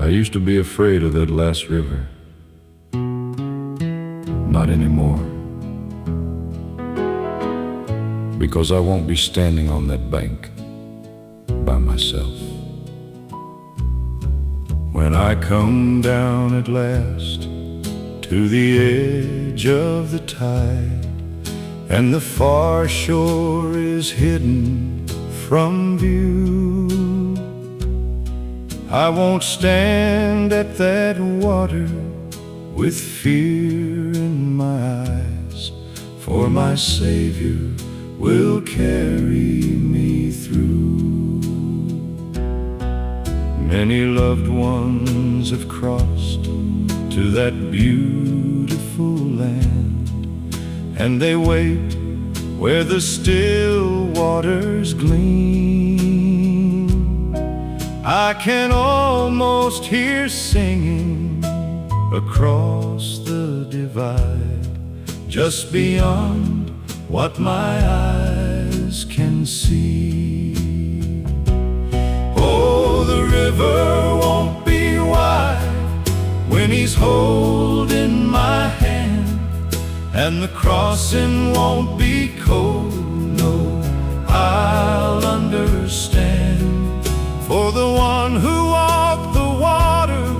I used to be afraid of that last river. Not anymore. Because I won't be standing on that bank by myself. When I come down at last to the edge of the tide, and the far shore is hidden from view, I won't stand at that water with fear in my eyes, for my Savior will carry me through. Many loved ones have crossed to that beautiful land, and they wait where the still waters gleam. I can almost hear singing across the divide, just beyond what my eyes can see. Oh, the river won't be wide when He's holding my hand, and the crossing won't be cold, no, I'll understand. For the one who walked the water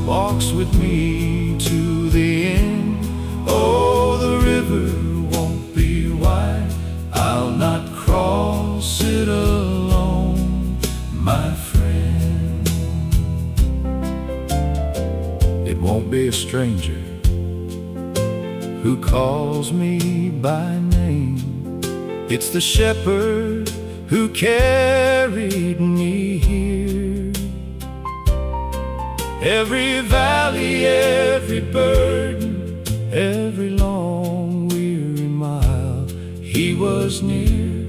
walks with me to the end. Oh, the river won't be wide, I'll not cross it alone, my friend. It won't be a stranger who calls me by name. It's the shepherd who carried me here. Every valley, every burden, every long weary mile, He was near,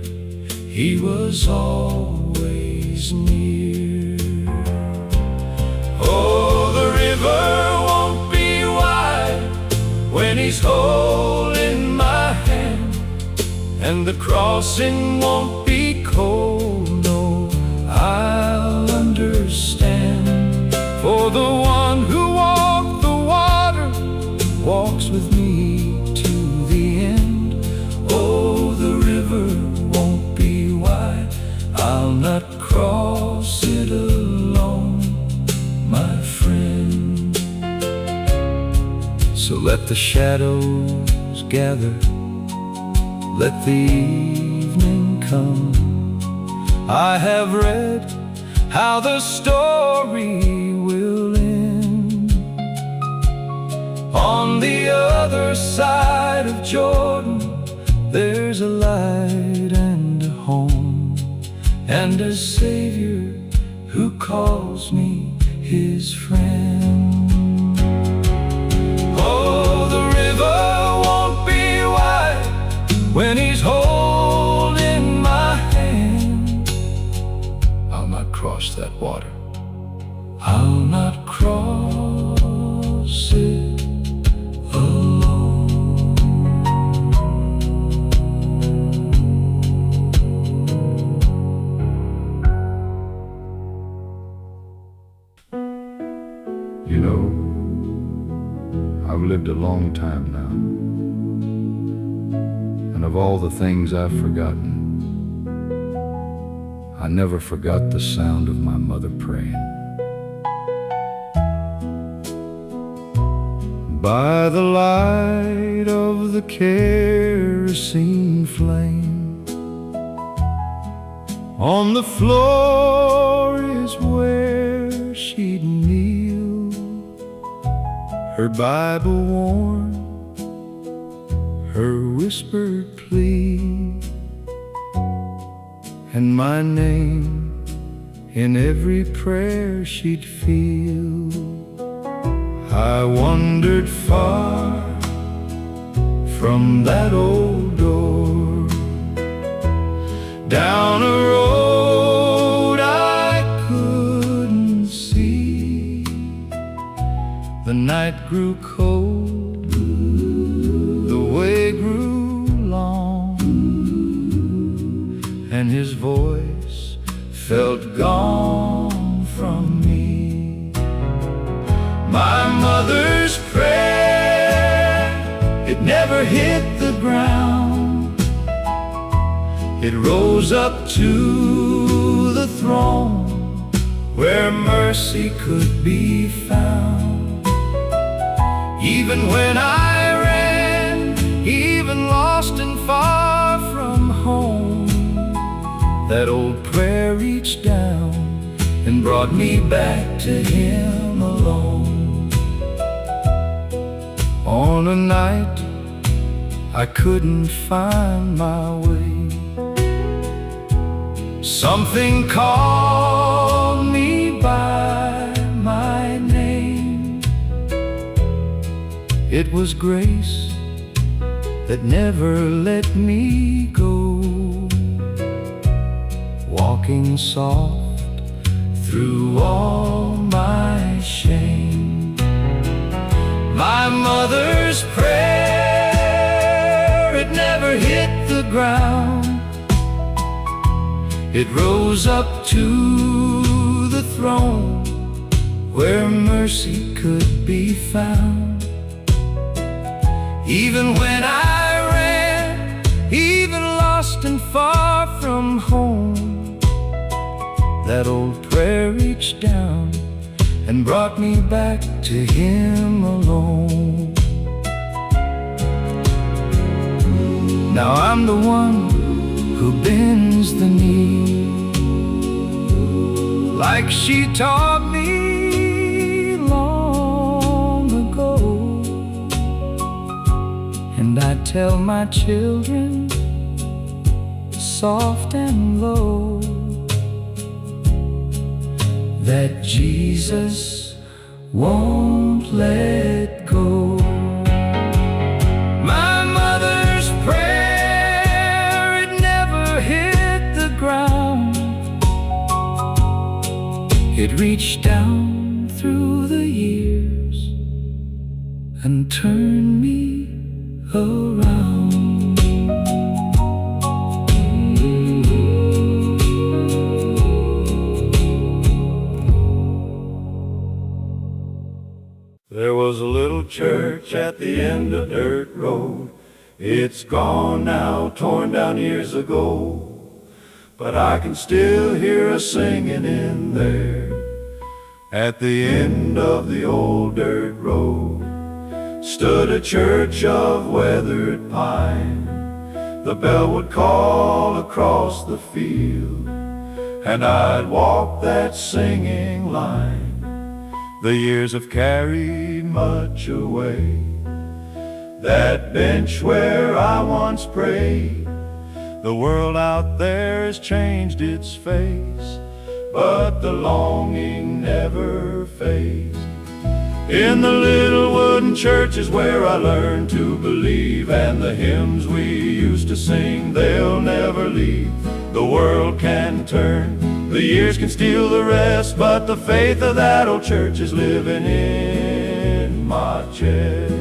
He was always near. Oh, the river won't be wide when He's holding my hand, and the crossing won't be cold, no, I'll understand. For the one who walked the water walks with me to the end. Oh, the river won't be wide, I'll not cross it alone, my friend. So let the shadows gather, let the evening come. I have read how the story will end. On the other side of Jordan, there's a light and a home, and a Savior who calls me His friend. Oh, the river won't be wide when He's holding my hand. I'll not cross that water, I'll not cross it alone. You know, I've lived a long time now, and of all the things I've forgotten, I never forgot the sound of my mother praying. By the light of the kerosene flame, on the floor is where she'd kneel, her Bible warm, her whispered plea, and my name in every prayer she'd feel. I wandered far from that old door, down a road I couldn't see. The night grew cold, the way grew long, and His voice felt gone from me. It rose up to the throne where mercy could be found. Even when I ran, even lost and far from home, that old prayer reached down and brought me back to Him alone. On a night I couldn't find my way, something called me by my name. It was grace that never let me go, walking soft through all my shame. My mother's prayer, it never hit the ground. It rose up to the throne where mercy could be found. Even when I ran, even lost and far from home, that old prayer reached down and brought me back to Him alone. Now I'm the one who bends the knee, like she taught me long ago. And I tell my children, soft and low, that Jesus won't let go. My mother's prayer, it never hit the ground. It reached down through the years and turned me around. There was a little church at the end of dirt road. It's gone now, torn down years ago, but I can still hear us singing in there. At the end of the old dirt road stood a church of weathered pine. The bell would call across the field, and I'd walk that singing line. The years have carried much away. That bench where I once prayed, the world out there has changed its face, but the longing never fades. In the little wooden churches where I learned to believe, and the hymns we used to sing, they'll never leave. The world can turn, the years can steal the rest, but the faith of that old church is living in my chest.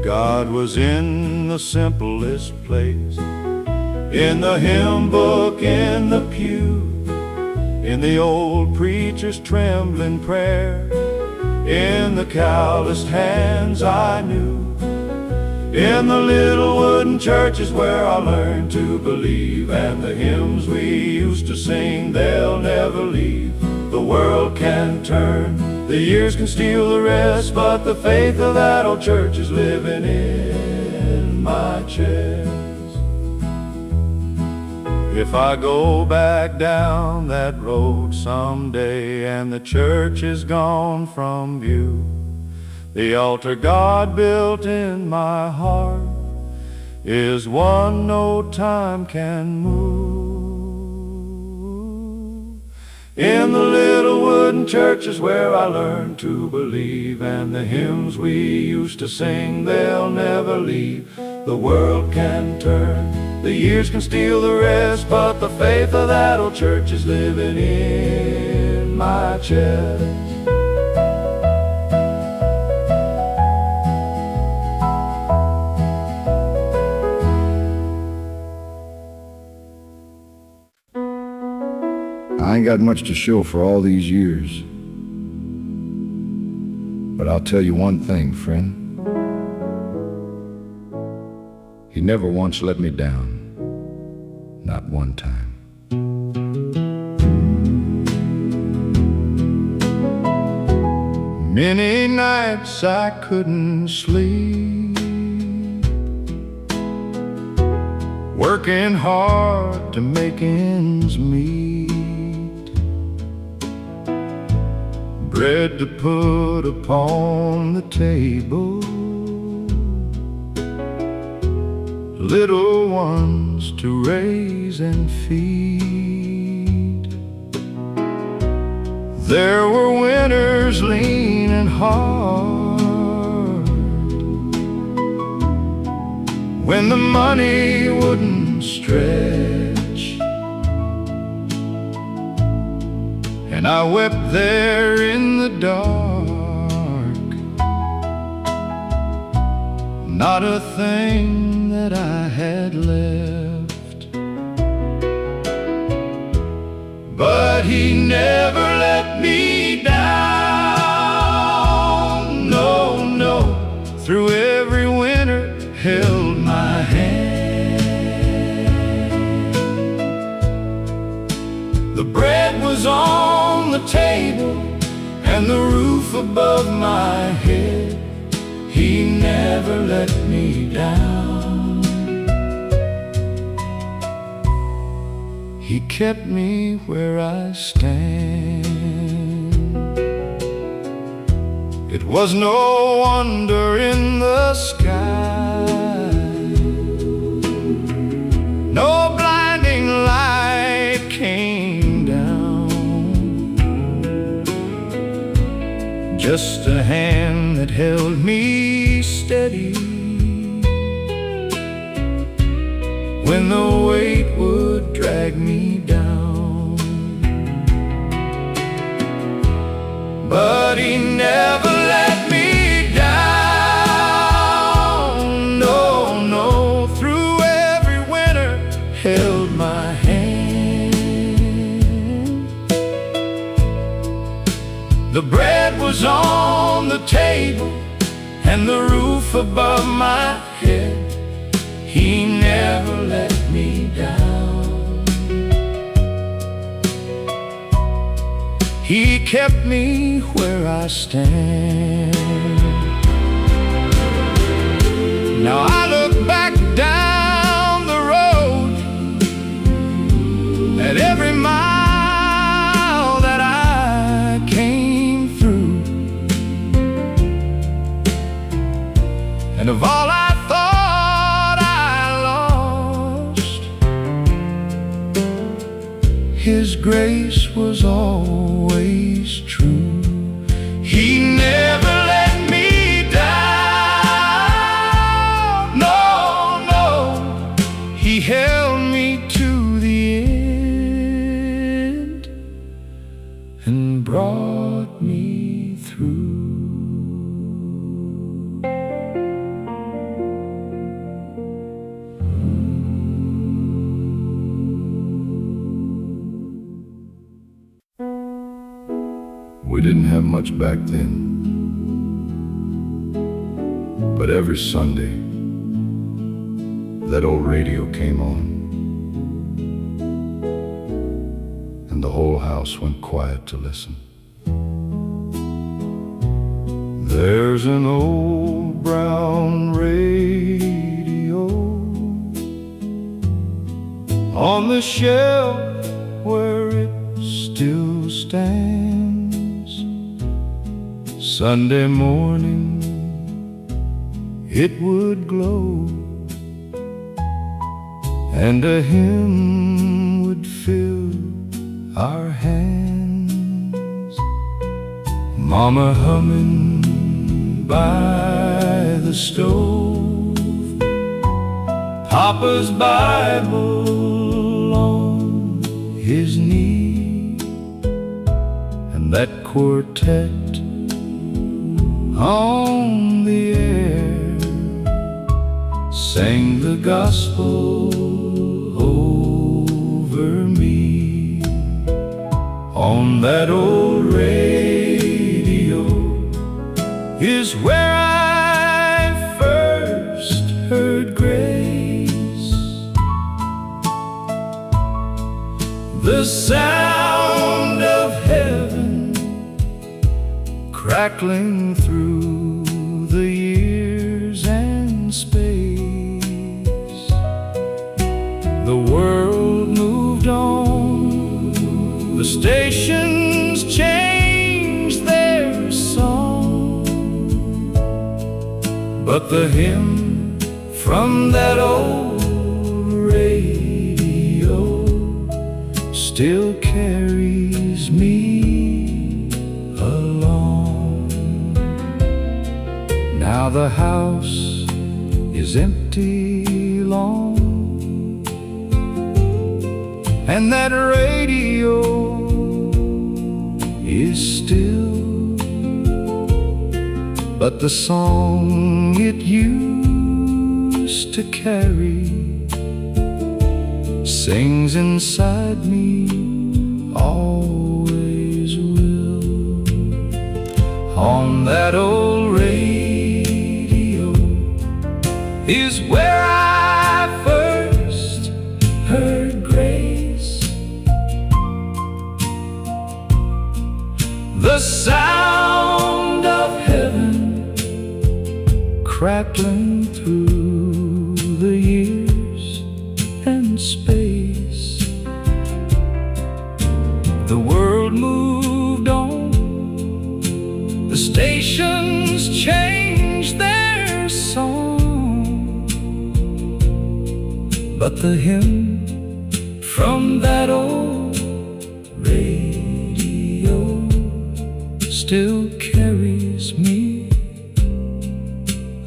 God was in the simplest place, in the hymn book, in the pew, in the old preacher's trembling prayer, in the calloused hands I knew. In the little wooden churches where I learned to believe, and the hymns we used to sing, they'll never leave. The world can turn, the years can steal the rest, but the faith of that old church is living in my chest. If I go back down that road someday and the church is gone from view, the altar God built in my heart is one no time can move. In the little wooden churches where I learned to believe, and the hymns we used to sing, they'll never leave. The world can turn, the years can steal the rest, but the faith of that old church is living in my chest. I ain't got much to show for all these years, but I'll tell you one thing, friend. He never once let me down, not one time. Many nights I couldn't sleep, working hard to make ends meet, bread to put upon the table, little ones to raise and feed. There were winters lean and hard, when the money wouldn't stretch, and I wept there in the dark. Not a thing that I had left, but he never let me down. No, no, through every winter held my hand. The bread was on the table and the roof above my head. He never let me down. He kept me where I stand. It was no wonder in the sky, no blinding light came down, just a hand that held me steady when the weight would drag me down. But he never let me down. No, no, through every winter held my hand. The bread was on the table and the roof above my head. He never let me down. He kept me where I stand. Now I look back down the road at every mile that I came through, and of all I thought His grace was always true. He never let me down. No, no, He held me to the end and brought me through. We didn't have much back then, but every Sunday that old radio came on, and the whole house went quiet to listen. There's an old brown radio on the shelf where it still stands. Sunday morning it would glow, and a hymn would fill our hands. Mama humming by the stove, Papa's Bible on his knee, and that quartet on the air sang the gospel over me. On that old radio is where I first heard grace. the sound of heaven crackling through the years and space. The world moved on, the stations changed their song, but the hymn from that old radio still carries me along. Now the house is empty long, and that radio is still, but the song it used to carry sings inside me, always will. On that old radio is where I first heard grace. The sound of heaven crackling through the years and space. The world moved on, the stations changed their song, but the hymn from that old radio still carries me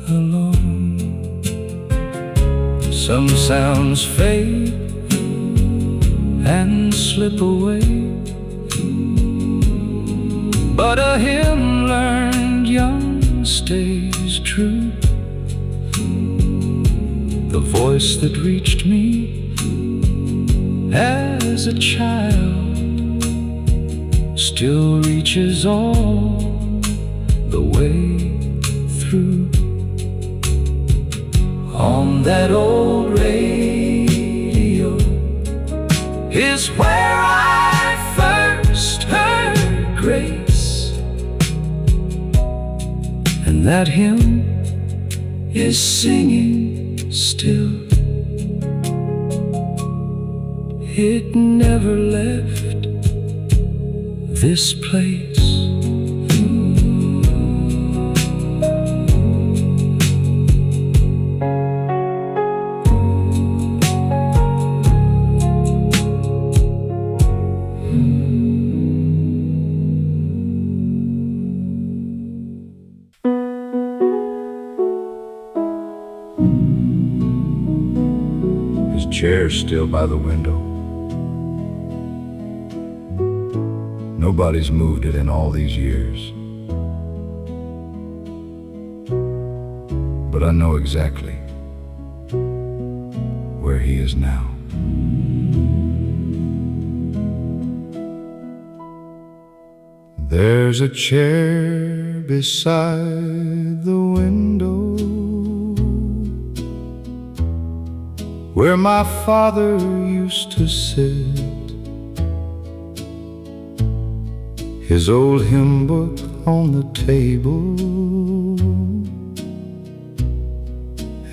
along. Some sounds fade and slip away, but a hymn learned young stays true. The voice that reached me as a child still reaches all the way through. On that old radio is where I first heard grace, and that hymn is singing still. It never left this place. His chair's still by the window. Nobody's moved it in all these years, but I know exactly where he is now. There's a chair beside the window where my father used to sit. His old hymn book on the table,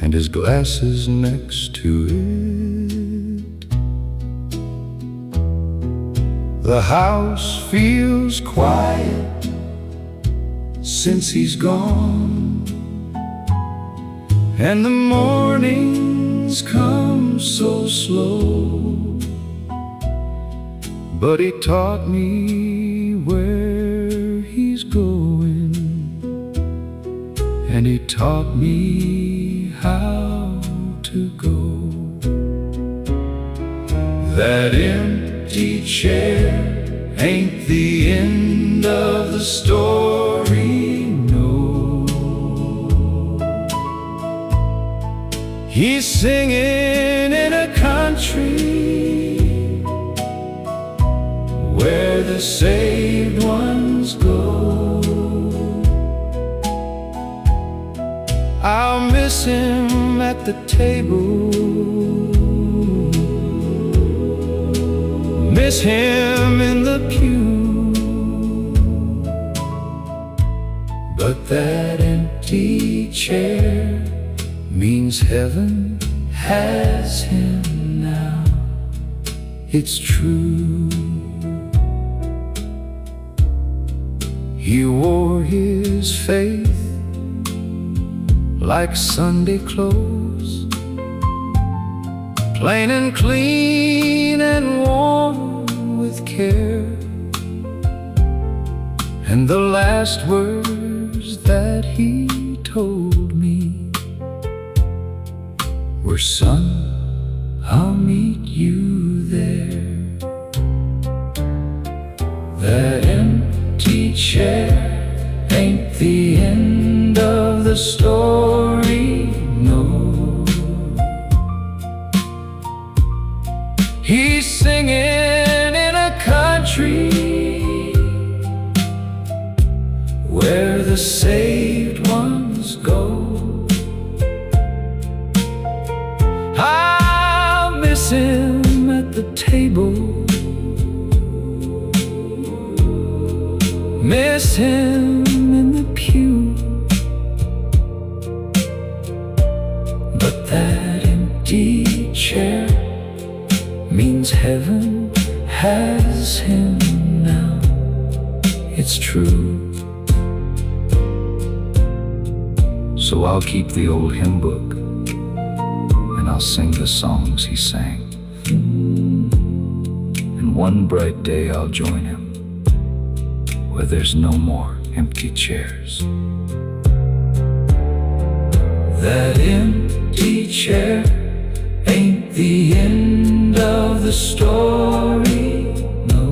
and his glasses next to it. The house feels quiet since he's gone, and the mornings come so slow. But he taught me where he's going, and he taught me how to go. That empty chair ain't the end of the story, no. He's singing in a country where the saved ones go. I'll miss him at the table, miss him in the pew. But that empty chair means heaven has him now. It's true. He wore his faith like Sunday clothes, plain and clean and worn with care. And the last words that he told me were, "Son, I'll meet you there." That empty chair ain't the end of the story, no. He's singing in a country where the saved ones go. I'll miss him at the table, miss him in the pew. But that empty chair means heaven has him now. It's true. So I'll keep the old hymn book, and I'll sing the songs he sang. And one bright day I'll join him where there's no more empty chairs. That empty chair ain't the end of the story, no.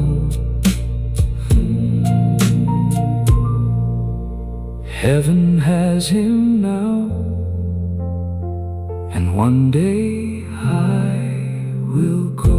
Heaven has him now, and one day I will go.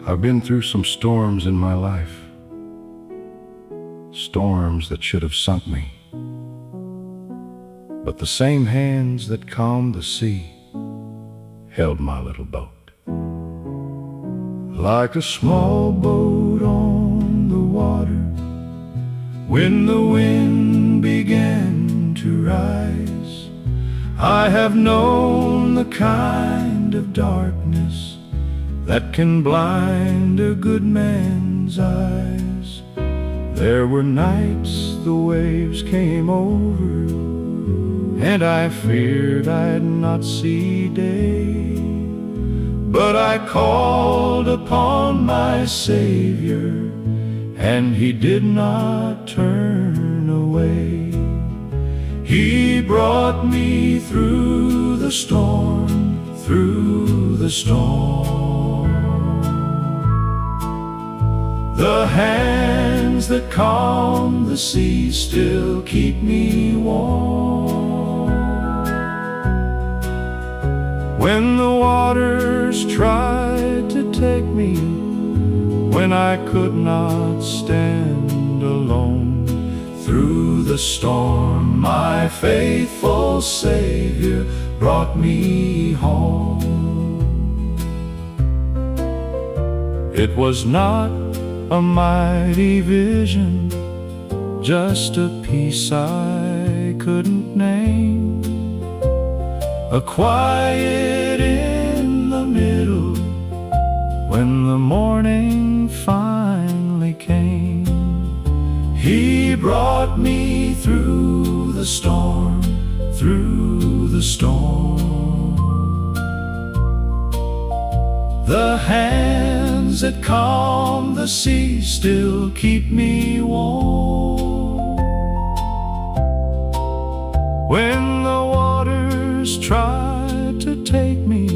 I've been through some storms in my life, storms that should have sunk me. But the same hands that calmed the sea held my little boat. Like a small boat on the water, when the wind began to rise, I have known the kind of darkness that can blind a good man's eyes. There were nights the waves came over, and I feared I'd not see day. But I called upon my Savior, and He did not turn away. He brought me through the storm, through the storm. The hands that calm the sea still keep me warm. When the waters tried to take me, when I could not stand alone, through the storm my faithful Savior brought me home. It was not a mighty vision, just a peace I couldn't name, a quiet in the middle when the morning finally came. He brought me through the storm, through the storm. The hands that calm the sea still keep me warm. When the waters tried to take me,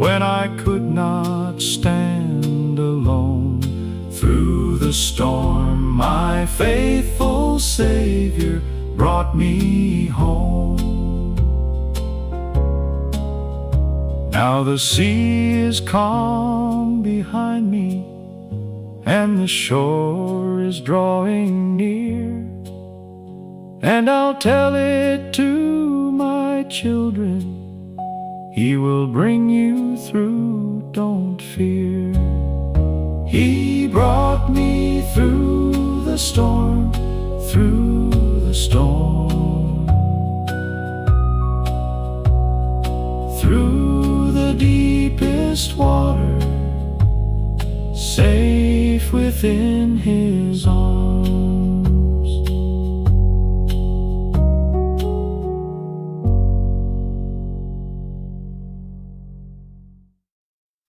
when I could not stand alone, through the storm my faithful Savior brought me home. Now the sea is calm behind me, and the shore is drawing near, and I'll tell it to my children, He will bring you through, don't fear. He brought me through the storm, through the storm, through the deepest water, safe within His arms.